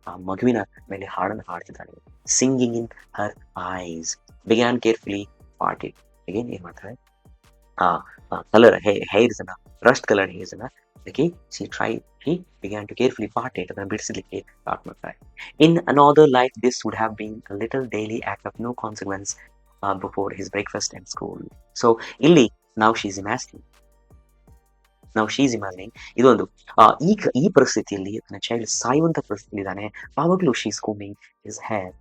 ಆ ಮಗುವಿನ ಮೇಲೆ ಹಾಡನ್ನು ಹಾಡ್ತಿದ್ದಾಳೆ. ಸಿಂಗಿಂಗ್ ಇನ್ ಹರ್ ice began carefully parted. Again ಏನ್ ಮಾಡ್ತಾಳೆ, ಕಲರ್ ಹೇರ್ಸ್ ಅನ್ನ, ರಸ್ಟ್ ಕಲರ್ಡ್ ಹೇರ್ಸ್ ಅನ್ನ she began to carefully part it ಅದನ್ನು ಬಿಡಿಸಲಿಕ್ಕೆ ಸ್ಟಾರ್ಟ್ ಮಾಡ್ತಾರೆ. In another life this would have been a little daily act of no consequence before his breakfast and school. So ಇಲ್ಲಿ now she's imagining ಇದೊಂದು ಈಗ ಈ ಪರಿಸ್ಥಿತಿಯಲ್ಲಿ ನನ್ನ child ಸಾಯುವಂತ ಪರಿಸ್ಥಿತಿ ಇದ್ದಾನೆ, ಆವಾಗಲೂ she's combing his hair.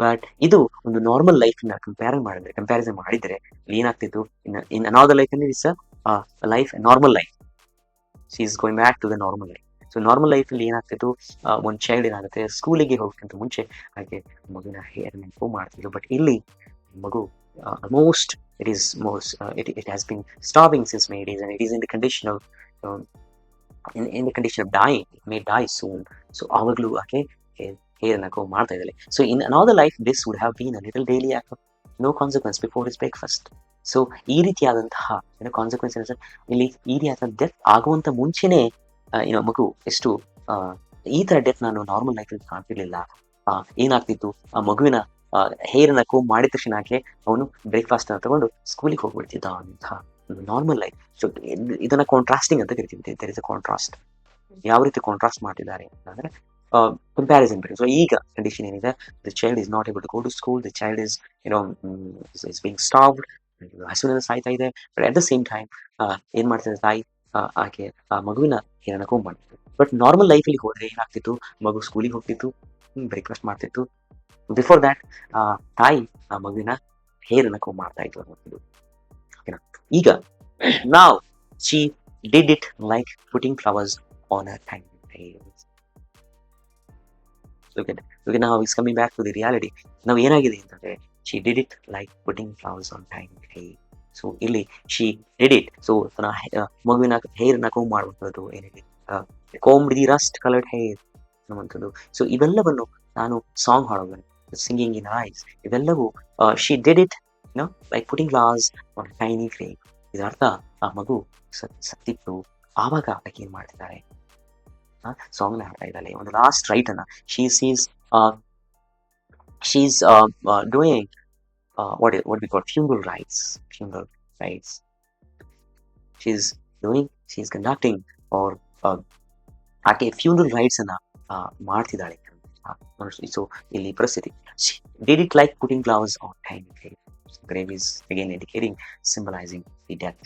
But ಇದು ಒಂದು ನಾರ್ಮಲ್ ಲೈಫ್ ನ ಕಂಪ್ಯಾರಿಸನ್ ಮಾಡಿದ್ರೆ ಏನಾಗ್ತಿತ್ತು, ಇನ್ ಅನದರ್ ಲೈಫ್ ಅಂದ್ರೆ it's life normal life, she is going back to the normal life. So normal life ಅಲ್ಲಿ ಏನಾಗ್ತಿತ್ತು, ಒಂದು ಚೈಲ್ಡ್ ಏನಾಗುತ್ತೆ, ಸ್ಕೂಲಿಗೆ ಹೋಗೋಕ್ಕಿಂತ ಮುಂಚೆ ಹಾಗೆ ಮಗುವಿನ ಹೇರ್ ಇಂಪ್ರೂವ್ ಮಾಡ್ತಿದ್ರು. ಬಟ್ ಇಲ್ಲಿ ಮಗು almost it has been starving since many days, and it is in the condition of in the condition of dying. It may die soon. So avaglu ake hair na go ಮಾಡ್ತಾ ಇದ್ದಾಳೆ. So in another life this would have been a little daily act of no consequence before his breakfast. So ಈ ರೀತಿಯಾದಂತಹ consequence ಇಲ್ಲಿ ಈ ರೀತಿಯಾದ death ಆಗುವಂತ ಮುಂಚೆನೆ ಮಗು ಎಷ್ಟು ಈ ತರ ಡೆತ್ ನಾನು ನಾರ್ಮಲ್ ಲೈಫ್ ಅಲ್ಲಿ ಕಾಣ್ತಿರ್ಲಿಲ್ಲ. ಏನಾಗ್ತಿತ್ತು, ಆ ಮಗುವಿನ ಹೇರ್ ಅನ್ನ ಕೋಮ್ ಮಾಡಿದ ತಕ್ಷಣ ಅವನು ಬ್ರೇಕ್ಫಾಸ್ಟ್ ಅನ್ನ ತಗೊಂಡು ಸ್ಕೂಲಿಗೆ ಹೋಗ್ಬಿಡ್ತಿದ್ದ ಅಂತ ನಾರ್ಮಲ್ ಲೈಫ್. ಸೊ ಇದನ್ನ ಕಾಂಟ್ರಾಸ್ಟಿಂಗ್ ಅಂತ ಕರಿತೀವಿ. There is a contrast. ಯಾವ ರೀತಿ ಕಾಂಟ್ರಾಸ್ಟ್ ಮಾಡ್ತಿದ್ದಾರೆ ಅಂತಂದ್ರೆ ಕಂಪ್ಯಾರಿಸನ್ ಬಿಟ್ಟು. ಸೊ ಈಗ ಕಂಡೀಷನ್ ಏನಿದೆ, the child is not able to go to school, the child is is being starved, ಹಸುವಿನ ಸಾಯ್ತಾ ಇದೆ. But at the same time ಏನ್ ಮಾಡ್ತಿದೆ ತಾಯಿ, ಆಕೆ ಆ ಮಗುವಿನ ಹೇರನ್ನ ಕೋಮ್ ಮಾಡ್ತಿತ್ತು. ಬಟ್ ನಾರ್ಮಲ್ ಲೈಫ್ ಅಲ್ಲಿ ಹೋದ್ರೆ ಏನಾಗ್ತಿತ್ತು, ಮಗು ಸ್ಕೂಲಿಗೆ ಹೋಗ್ತಿತ್ತು, ಬ್ರೇಕ್ಫಾಸ್ಟ್ ಮಾಡ್ತಿತ್ತು. ಬಿಫೋರ್ ದ್ಯಾಟ್ ತಾಯಿ ಆ ಮಗುವಿನ ಹೇರನ್ನ ಕೋಮ್ ಮಾಡ್ತಾ ಇತ್ತು ಅನ್ನೋದು. ಈಗ ನಾವ್ she did it like putting flowers on her time. Look at now he's coming back to the reality. ನಾವು ಏನಾಗಿದೆ ಅಂತಂದ್ರೆ she did it like putting flowers on tiny hay. So ಇಲ್ಲಿ she did it. ಸೊ ತನ್ನ ಮಗುವಿನ ಹೇರ್ನ ಕೋಮ್ ಮಾಡುವಂಥದ್ದು ಏನಿದೆ, combed the rust colored hair ಅನ್ನುವಂಥದ್ದು. So ಇವೆಲ್ಲವನ್ನು ನಾನು ಸಾಂಗ್ ಹಾಡೋದು, ಸಿಂಗಿಂಗ್ ಇನ್ ಐಸ್, ಇವೆಲ್ಲವೂ she did it like putting flowers on a tiny grave. ಇದರ ಅರ್ಥ ಆ ಮಗು ಸತ್ತಿತ್ತು, ಆವಾಗ ಆಕೆ ಏನ್ ಮಾಡ್ತಿದ್ದಾರೆ, ಸಾಂಗ್ ನ ಹಾಡ್ತಾ ಇದ್ದಾಳೆ. ಒಂದು ಲಾಸ್ಟ್ ರೈಟ್ ಅನ್ನ she's doing what we call funeral rites. She's conducting or ಆಕೆ ಫ್ಯೂನರಲ್ ರೈಟ್ಸ್ ಅನ್ನ ಮಾಡ್ತಿದ್ದಾಳೆ. ಸೊ ಇಲ್ಲಿ ಪರಿಸ್ಥಿತಿ she did it like putting flowers on tiny grave. Grave is again indicating, symbolizing the death.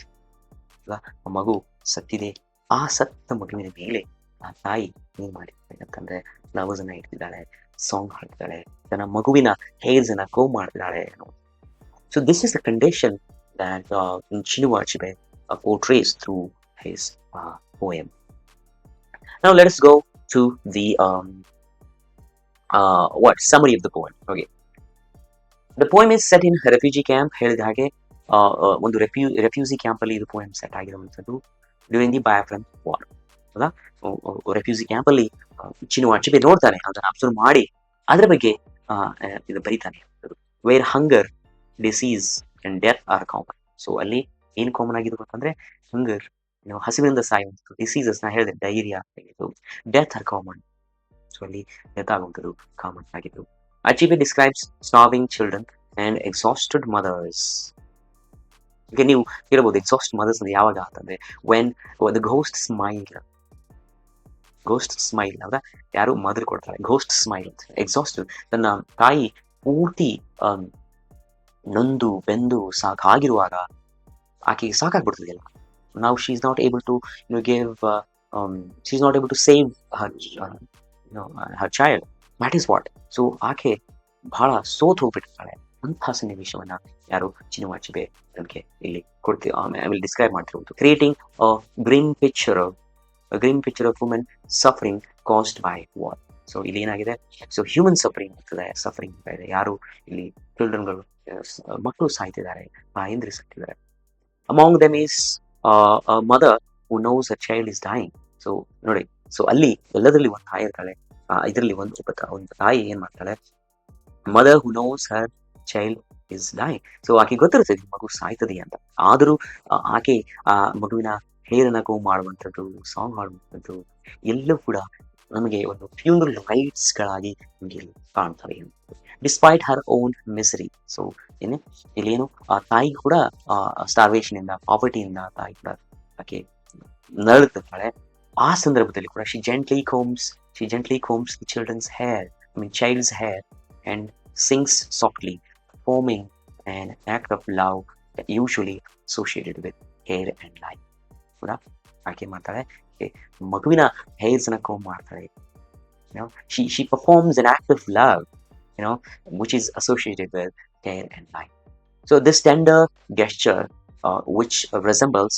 ಮಗು ಸತ್ತಿದೆ, ಆ ಸತ್ತ ಮಗುವಿನ ಮೇಲೆ ಆ ತಾಯಿ ಏನ್ ಮಾಡಿದ್ದಾಳೆ ಅಂತಂದ್ರೆ ಫ್ಲವರ್ಸ್ ಅನ್ನ ಇಡ್ತಿದ್ದಾಳೆ. ಸಾಂಗ್ ಹಾಡ್ತಿದ್ದಾಳೆ, ತನ್ನ ಮಗುವಿನ ಹೇರ್ಸ್ ಅನ್ನ ಕೋಮ್ ಮಾಡ್ತಿದ್ದಾಳೆ. So this is the condition that Chinua Achebe portrays through his poem. Now let us go to the summary of the poem. Okay, the poem is set in a refugee camp. ಹೇಳಿದ ಹಾಗೆ ಒಂದು ರೆಫ್ಯೂಸಿ camp ಅಲ್ಲಿ ಇದು poem set ಆಗಿರುವಂತದ್ದು during the ಬಯಾಫ್ರನ್ war. ಹೌದಾ, ರೆಫ್ಯೂಸಿ camp ಅಲ್ಲಿ ಚಿನುವಾ ಅಚೆಬೆ ನೋಡ್ತಾನೆ, ಅದನ್ನ ಅಬ್ಸರ್ವ್ ಮಾಡಿ ಅದರ ಬಗ್ಗೆ ಇದು ಬರೀತಾನೆ. Where hunger, disease and death are common. So ಅಲ್ಲಿ ಏನ್ ಕಾಮನ್ ಆಗಿದ್ದು ಅಂತಂದ್ರೆ ಹಂಗರ್, ಹಸಿವಿನಿಂದ ಸಾಯುವಂಥದ್ದು, ಡಿಸೀಸಸ್ ನಾ ಹೇಳಿದೆ, ಡೈರಿಯಾ ಆಗಿದ್ದು, ಡೆತ್ ಆರ್ ಕಾಮನ್. ಸೊ ಅಲ್ಲಿ ಡೆತ್ ಆಗುವಂಥದ್ದು ಕಾಮನ್ ಆಗಿದ್ದು. Achebe describes starving children and exhausted mothers. ಈಗ ನೀವು ಹೇಳ್ಬೋದು ಎಕ್ಸಾಸ್ಟ್ ಮದರ್ಸ್ ಅಂದ್ರೆ ಯಾವಾಗ ಅಂತಂದ್ರೆ ವೆನ್ ದ ಘೋಸ್ಟ್ ಸ್ಮೈಲ್ ಹೌದಾ, ಯಾರು ಮದರ್ ಕೊಡ್ತಾರೆ, ಘೋಸ್ಟ್ ಸ್ಮೈಲ್. ಎಕ್ಸಾಸ್ಟ್, ತನ್ನ ತಾಯಿ ಪೂರ್ತಿ ನೊಂದು ಬೆಂದು ಸಾಕಾಗಿರುವಾಗ ಆಕೆಗೆ ಸಾಕಾಗ್ಬಿಡ್ತದೆಯಲ್ಲ. now she is not able to give she is not able to save her child. that is what. So ಆಕೆ ಬಹಳ ಸೋತ್ ಹೋಗ್ಬಿಟ್ಟಿರ್ತಾಳೆ. ಅಂತಹ ಸನ್ನಿವೇಶವನ್ನ ಯಾರು ಚಿನುವಾ ಅಚೆಬೆ ನಮಗೆ ಇಲ್ಲಿ ಕೊಡ್ತೀವಿ, ಆಮೇಲೆ ಡಿಸ್ಕ್ರೈಬ್ ಮಾಡ್ತಿರೋದು. Creating a grim picture of women suffering caused by war. So ಇಲ್ಲಿ ಏನಾಗಿದೆ, ಸೊ ಹ್ಯೂಮನ್ ಸಫರಿಂಗ್ ಇದೆ. ಯಾರು ಇಲ್ಲಿ ಚಿಲ್ಡ್ರನ್ಗಳು, ಮಕ್ಕಳು ಸಾಯ್ತಿದ್ದಾರೆ, ತಾಯಂದ್ರಿ ಸಾಯ್ತಿದ್ದಾರೆ. Among them is mother who knows a child is dying. So ನೋಡಿ, ಸೊ ಅಲ್ಲಿ ಎಲ್ಲದರಲ್ಲಿ ಒಂದು ತಾಯಿ ಇರ್ತಾಳೆ. ಇದರಲ್ಲಿ ಒಂದು ತಾಯಿ ಏನ್ ಮಾಡ್ತಾಳೆ, mother who knows her child is dying. So ಆಕೆ ಗೊತ್ತಿರ್ತದೆ ಮಗು ಸಾಯ್ತದೆ ಅಂತ, ಆದರೂ ಆಕೆ ಆ ಮಗುವಿನ ಹೇರನ್ನ ಕೋಮ್ ಮಾಡುವಂಥದ್ದು, ಸಾಂಗ್ ಮಾಡುವಂಥದ್ದು ಎಲ್ಲವೂ ಕೂಡ ನಮಗೆ ಒಂದು ಫ್ಯೂನರಲ್ ರೈಟ್ಸ್ ಗಳಾಗಿ ನಮಗೆ ಕಾಣ್ತವೆ. ಡಿಸ್ಪೈಟ್ ಹರ್ ಓನ್ ಮಿಸರಿ. ಸೊ ಇಲ್ಲೇನು ಆ ತಾಯಿ ಕೂಡ ಸ್ಟಾರ್ವೇಷನ್ ಇಂದ, ಪಾವರ್ಟಿಯಿಂದ ತಾಯಿ ಕೂಡ ಆಕೆ ನರಳುತ್ತಿರ್ತಾಳೆ. ಆ ಸಂದರ್ಭದಲ್ಲಿ ಕೂಡ she gently combs the child's hair and sings softly, performing an act of love that usually associated with hair and life. ಕೂಡ ಆಕೆ ಮಾಡ್ತಾಳೆ, ಮಗುವಿನ ಹೇರ್ಸ್ ನ ಕೋಮ್ ಮಾಡ್ತಾಳೆ. she performs an act of love, which is associated with hair and life. So this tender gesture, which resembles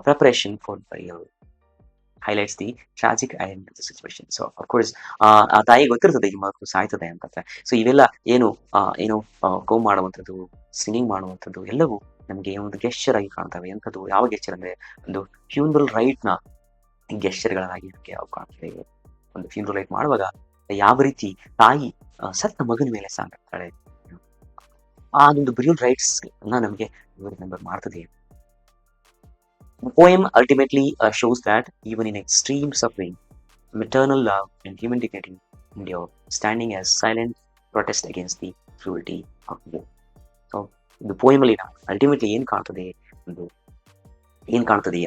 preparation for burial, highlights the tragic end of the situation. So of course ಆ ತಾಯಿ ಗೊತ್ತಿರ್ತದೆ ಈ ಮಗು ಸಾಯ್ತದೆ ಅಂತ. So ಇವೆಲ್ಲ ಏನು ಕೋಮ್ ಮಾಡುವಂಥದ್ದು, ಸಿಂಗಿಂಗ್ ಮಾಡುವಂಥದ್ದು ಎಲ್ಲವೂ ನಮಗೆ ಒಂದು ಗೆಸ್ಚರ್ ಆಗಿ ಕಾಣ್ತವೆ. ಎಂಥದ್ದು, ಯಾವ ಗೆಸ್ಚರ್ ಅಂದ್ರೆ ಒಂದು ಫ್ಯೂನರಲ್ ರೈಟ್ ನ ಗೆಸ್ಚರ್ಗಳಾಗಿ ನಮಗೆ ಯಾವ ಕಾಣ್ತವೆ. ಒಂದು ಫ್ಯೂನರಲ್ ರೈಟ್ ಮಾಡುವಾಗ ಯಾವ ರೀತಿ ತಾಯಿ ಸತ್ತ ಮಗನ ಮೇಲೆ ಸಾಕಾಗ್ತಾಳೆ, ಆ ಒಂದು ಬ್ರಿಯಲ್ ರೈಟ್ಸ್ ನಮಗೆ ರಿಮೆಂಬರ್ ಮಾಡ್ತದೆ. The poem ultimately shows that even in extreme suffering, maternal love and human dignity endure, standing as silent protest against the cruelty of war. So the poem ಅಲ್ಲಿ ಅಲ್ಟಿಮೇಟ್ಲಿ ಏನ್ ಕಾಣ್ತದೆ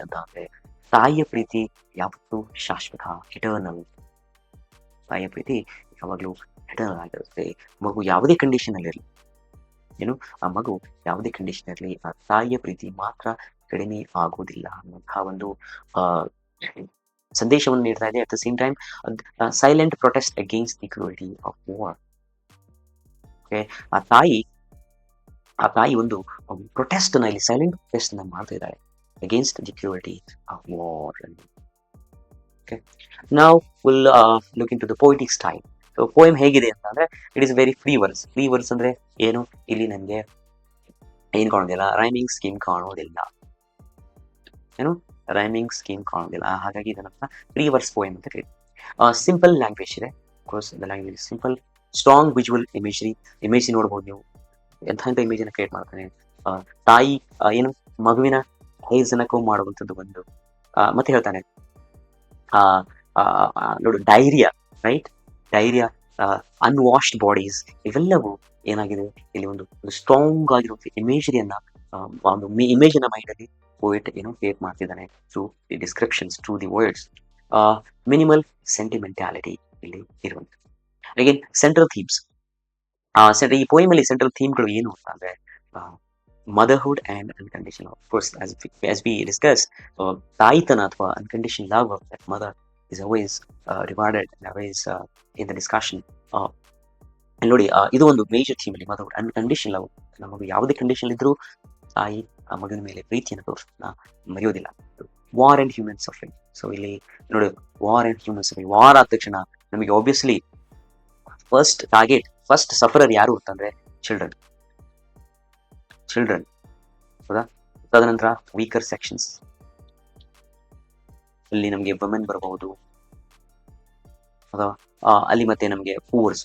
ಅಂತ ಅಂದ್ರೆ ತಾಯಿಯ ಪ್ರೀತಿ ಯಾವತ್ತೂ ಶಾಶ್ವತ, ಇಟರ್ನಲ್. ತಾಯಿಯ ಪ್ರೀತಿ ಯಾವಾಗ್ಲೂ ಇಟರ್ನಲ್ ಆಗಿರುತ್ತೆ. ಮಗು ಯಾವುದೇ ಕಂಡೀಷನ್ ಅಲ್ಲಿ ಇರಲಿ, ಆ ಮಗು ಯಾವುದೇ ಕಂಡೀಷನ್ ಇರಲಿ, ಆ ತಾಯಿಯ ಪ್ರೀತಿ ಮಾತ್ರ ಕಡಿಮೆ ಆಗೋದಿಲ್ಲ ಅನ್ನುವಂತಹ ಒಂದು ಸಂದೇಶವನ್ನು ನೀಡ್ತಾ ಇದೆ. At the same time silent protest against the cruelty of war. ಆ ತಾಯಿ ಒಂದು ಪ್ರೊಟೆಸ್ಟ್ ನ ಇಲ್ಲಿ ಸೈಲೆಂಟ್ ಪ್ರೊಟೆಸ್ಟ್ ನ ಮಾಡ್ತಾ ಇದ್ದಾರೆ against the cruelty of war. Now will look into the poetic style. So poem ಹೇಗಿದೆ ಅಂತಂದ್ರೆ it is very free verse ಅಂದ್ರೆ ಏನು, ಇಲ್ಲಿ ನಮ್ಗೆ ಏನ್ ಕಾಣೋದಿಲ್ಲ, ರೈಮಿಂಗ್ ಸ್ಕೀಮ್ ಕಾಣೋದಿಲ್ಲ. ಹಾಗಾಗಿ ಇದನ್ನ ಫ್ರೀ ವರ್ಸ್ ಪೋಯಮ್ ಅಂತ ಕರೀತೀವಿ. ಸಿಂಪಲ್ ಲ್ಯಾಂಗ್ವೇಜ್ ಇದೆ. Course the language simple, strong visual image ನೋಡ್ಬೋದು ನೀವು. ಎಂಥ ಇಮೇಜ್ ಅನ್ನ ಕ್ರಿಯೇಟ್ ಮಾಡ್ತಾನೆ. ತಾಯಿ ಮಗುವಿನ ಹೇರ್ಸ್ ಅನ್ನ ಕೋಮ್ ಮಾಡುವಂಥದ್ದು ಒಂದು, ಮತ್ತೆ ಹೇಳ್ತಾನೆ ನೋಡು ಡೈರಿಯಾ, ಅನ್ವಾಶ್ಡ್ ಬಾಡೀಸ್, ಇವೆಲ್ಲವೂ ಏನಾಗಿದೆ ಇಲ್ಲಿ ಒಂದು ಸ್ಟ್ರಾಂಗ್ ಆಗಿರುವಂತಹ ಇಮೇಜರಿಯನ್ನ, ಒಂದು ಇಮೇಜ್ ಅನ್ನ ಮೈಂಡ್ ಅಲ್ಲಿ ಪೋಯೆಟ್ ಕ್ರಿಯೇಟ್ ಮಾಡ್ತಿದ್ದಾನೆ through the descriptions, through the words. Minimal sentimentality ಇಲ್ಲಿ ಇರುವಂಥದ್ದು. ಅಗೇನ್ ಸೆಂಟ್ರಲ್ ಥೀಮ್ಸ್, ಈ ಪೋಯಮ್ ಅಲ್ಲಿ ಸೆಂಟ್ರಲ್ ಥೀಮ್ಗಳು ಏನು ಅಂತಂದ್ರೆ motherhood and unconditional. Of course as we discussed, ತಾಯಿತನ ಅಥವಾ unconditional love of that mother is always rewarded and always in the discussion. ಅಲ್ಲಿ ನೋಡಿ ಇದು ಒಂದು ಮೇಜರ್ ಥೀಮ್ ಅಲ್ಲಿ ಮದರ್ ಅನ್ಕಂಡೀಷನ್ ಲವ್. ನಮಗೆ ಯಾವುದೇ ಕಂಡೀಷನ್ ಇದ್ರೂ ತಾಯಿ ಆ ಮಗನ ಮೇಲೆ ಪ್ರೀತಿಯನ್ನು ತೋರಿಸೋದನ್ನ ಮರೆಯೋದಿಲ್ಲ. War and human suffering. ಸೊ ಇಲ್ಲಿ ನೋಡಿ, war and human suffering. War ಆದ ತಕ್ಷಣ ನಮಗೆ obviously first target, first sufferer ಯಾರು ಅಂತಂದ್ರೆ ಚಿಲ್ಡ್ರನ್. ಹೌದಾ? ತದನಂತರ ವೀಕರ್ ಸೆಕ್ಷನ್ಸ್, ಇಲ್ಲಿ ನಮಗೆ ವುಮೆನ್ ಬರಬಹುದು, ಅಥವಾ ಅಲ್ಲಿ ಮತ್ತೆ ನಮಗೆ ಪೂರ್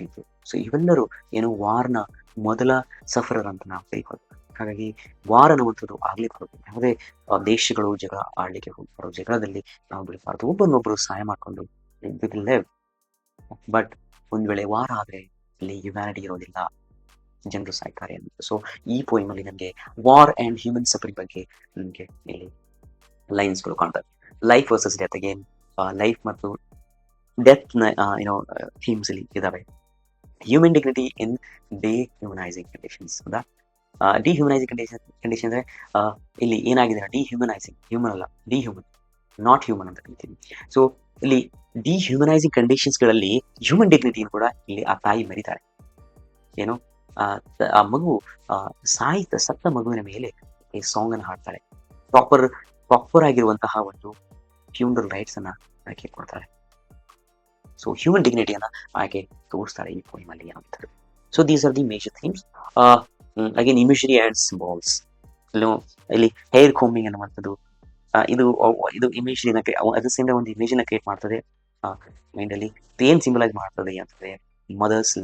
ಪೀಪಲ್. ಸೊ ಇವೆಲ್ಲರೂ ಏನು ವಾರ್ನ ಮೊದಲ ಸಫರರ್ ಅಂತ ನಾವು ಕರಿಬಹುದು. ಹಾಗಾಗಿ ವಾರ್ ಅನ್ನುವಂಥದ್ದು ಆಗ್ಲೇಬಾರದು. ಯಾವುದೇ ದೇಶಗಳು ಜಗಳ ಆಡ್ಲಿಕ್ಕೆ ಹೋಗ್ಬಾರ್ದು, ಜಗಳದಲ್ಲಿ ನಾವು ಬೀಳಬಾರ್ದು, ಒಬ್ಬರನ್ನೊಬ್ಬರು ಸಹಾಯ ಮಾಡಿಕೊಂಡು ಲಿವ್. ಬಟ್ ಒಂದ್ ವೇಳೆ ವಾರ ಆದ್ರೆ ಇಲ್ಲಿ ಹ್ಯುಮ್ಯಾನಿಟಿ ಇರೋದಿಲ್ಲ, ಜನರು ಸಾಯ್ತಾರೆ ಅಂತ. ಸೊ ಈ ಪೋಯಮ್ ಅಲ್ಲಿ ನಮಗೆ ವಾರ್ ಅಂಡ್ ಹ್ಯೂಮನ್ ಸಫರಿಂಗ್ ಬಗ್ಗೆ ನಮಗೆ ಇಲ್ಲಿ ಲೈನ್ಸ್ಗಳು ಕಾಣ್ತವೆ. Life versus death. Again life ಮತ್ತು ಡೆತ್ ಏನೋ ಥೀಮ್ಸ್ ಇಲ್ಲಿ ಇದಾವೆ. ಹ್ಯೂಮನ್ ಡಿಗ್ನಿಟಿ ಇನ್ ಡಿಹ್ಯೂಮನೈಸಿಂಗ್ ಕಂಡೀಷನ್ಸ್. ಹೌದಾ? ಡಿಹ್ಯೂಮನೈಸಿಂಗ್ ಕಂಡೀಷನ್ ಅಂದ್ರೆ ಇಲ್ಲಿ ಏನಾಗಿದೆ, ಡಿಹ್ಯೂಮನೈಸಿಂಗ್, ಹ್ಯೂಮನ್ ಅಲ್ಲ, ಡಿಹ್ಯೂಮನ್, ನಾಟ್ ಹ್ಯೂಮನ್ ಅಂತ ಕರಿತೀವಿ. ಸೊ ಇಲ್ಲಿ ಡಿಹ್ಯೂಮನೈಸಿಂಗ್ ಕಂಡೀಷನ್ಸ್ ಗಳಲ್ಲಿ ಹ್ಯೂಮನ್ ಡಿಗ್ನಿಟಿಯನ್ನು ಕೂಡ ಇಲ್ಲಿ ಆ ತಾಯಿ ಮರಿತಾರೆ. ಏನು, ಆ ಮಗು ಸತ್ತ ಮಗುವಿನ ಮೇಲೆ ಈ ಸಾಂಗ್ ಅನ್ನು ಹಾಡ್ತಾರೆ. ಪ್ರಾಪರ್ ಆಗಿರುವಂತಹ ಒಂದು ಫ್ಯೂನರಲ್ ರೈಟ್ಸ್ ಅನ್ನ ಆಕೆ ಕೊಡ್ತಾರೆ. ಸೊ ಹ್ಯೂಮನ್ ಡಿಗ್ನಿಟಿಯನ್ನ ಆಕೆ ತೋರಿಸ್ತಾರೆ ಈ ಪೋಯಮ್ ಅಲ್ಲಿ ಅಂತ. So these are the major themes. Again imagery and symbols. ಇಲ್ಲಿ ಹೇರ್ ಕೋಮಿಂಗ್ ಅನ್ನುವಂಥದ್ದು, ಇದು ಇಮೇಜ್ನ ಅದ್ರ ಸೇಮ್ ಒಂದು ಇಮೇಜ್ ನ ಕ್ರಿಯೇಟ್ ಮಾಡ್ತದೆ ಮೈಂಡ್ ಅಲ್ಲಿ. ಏನ್ ಸಿಂಬಲೈಸ್ ಮಾಡ್ತದೆ ಅಂತಂದ್ರೆ ಮದರ್ಸ್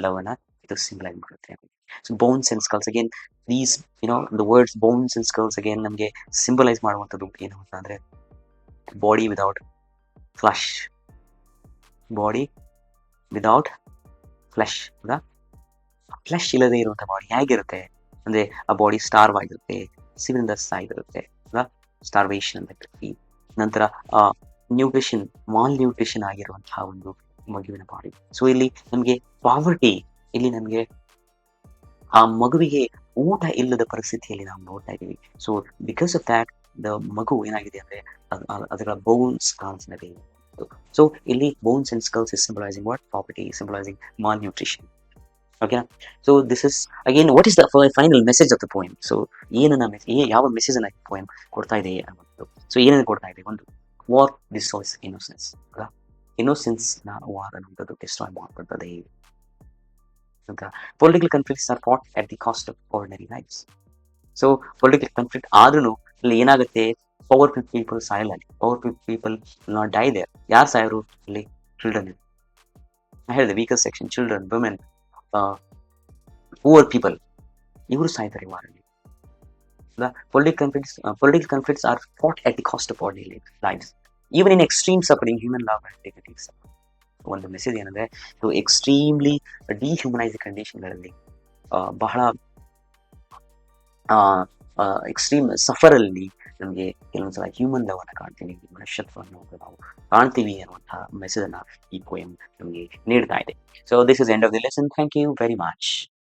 ಲವ್ ಅನ್ನ ಇದು ಸಿಂಬಲೈಸ್ ಮಾಡುತ್ತೆ. So bones and sculls, again these the words bones and sculls again ನಮಗೆ ಸಿಂಬಲೈಸ್ ಮಾಡುವಂಥದ್ದು ಏನು ಅಂತ ಅಂದ್ರೆ body without flush. Body without flush. ಹೌದಾ? ಫ್ಲಶ್ ಇಲ್ಲದೆ ಇರುವಂತಹ ಬಾಡಿ ಹೇಗಿರುತ್ತೆ ಅಂದ್ರೆ ಆ ಬಾಡಿ ಸ್ಟಾರ್ವ್ ಆಗಿರುತ್ತೆ, ಸಿವಿಂದ ಸಾಯ್ದಿರುತ್ತೆ. ಸ್ಟಾರ್ವೇಷನ್ ಅಂತ ಕರಿತೀವಿ. ನಂತರ ಮಾಲ್ ನ್ಯೂಟ್ರಿಷನ್ ಆಗಿರುವಂತಹ ಒಂದು ಮಗುವಿನ ಬಾಡಿ. ಸೊ ಇಲ್ಲಿ ನಮಗೆ ಪಾವರ್ಟಿ, ಇಲ್ಲಿ ನಮಗೆ ಆ ಮಗುವಿಗೆ ಊಟ ಇಲ್ಲದ ಪರಿಸ್ಥಿತಿಯಲ್ಲಿ ನಾವು ನೋಡ್ತಾ ಇದ್ದೀವಿ. So because of that the ಮಗು ಏನಾಗಿದೆ ಅಂದ್ರೆ ಅದರ ಬೋನ್ಸ್ ಕಾಣಿಸ್ತಿದೆ. ಸೊ ಇಲ್ಲಿ bones and skulls is symbolizing what? Poverty, symbolizing malnutrition. ಓಕೆನಾ? So this is again what is the final message of the poem. So ಯಾವ ಮೆಸೇಜ್ ಅನ್ನ poem ಕೊಡ್ತಾ ಇದೆ ಅನ್ನೋದು. ಸೊ ಏನನ್ನು ಕೊಡ್ತಾ ಇದೆ? ಒಂದು, ವಾರ್ ಡಿಸ್ಟ್ರಾಯ್ಸ್ ಇನ್ನೋಸೆನ್ಸ್. ಇನ್ನೋಸೆನ್ಸ್ ನ ವಾರ್ ಅನ್ನೋದು ಡಿಸ್ಟ್ರಾಯ್ ಮಾಡ್ಕೊಳ್ತದೆ ಅಂತ. Political conflicts are fought at the cost of ordinary lives. So political conflict ಆದ್ರೂ ಇಲ್ಲಿ ಏನಾಗುತ್ತೆ, ಪವರ್ಫುಲ್ ಪೀಪಲ್ ಸಾಯಲ್ಲ. Powerful people not die there. ಯಾರು ಸಾಯೋರು ಇಲ್ಲಿ? ಚಿಲ್ಡ್ರನ್. ಹೇಳಿದೆ weaker section, children, women, poor people, ಇವರು ಸಾಯ್ತಾರೆ ವಾರಲ್ಲಿ. Political conflicts are fought at the cost of ordinary lives. Even in extreme suffering, human love and dignity is suffered. ಒಂದು message ಏನಂದ್ರೆ, extremely ಡಿಹ್ಯೂಮನೈಸಿಂಗ್ ಕಂಡೀಷನ್ಗಳಲ್ಲಿ ಬಹಳ ಎಕ್ಸ್ಟ್ರೀಮ್ ಸಫರ್ ಅಲ್ಲಿ ನಮಗೆ ಕೆಲವೊಂದ್ಸಲ ಹ್ಯೂಮನ್ ಲವ್ ಅನ್ನ ಕಾಣ್ತೀವಿ, ಮನುಷ್ಯತ್ವವನ್ನು ನಾವು ಕಾಣ್ತೀವಿ ಅನ್ನುವಂತಹ ಮೆಸೇಜ್ ಅನ್ನ ಈ ಪೋಯಮ್ ನಮಗೆ ನೀಡ್ತಾ ಇದೆ. So this is end of the lesson. Thank you very much.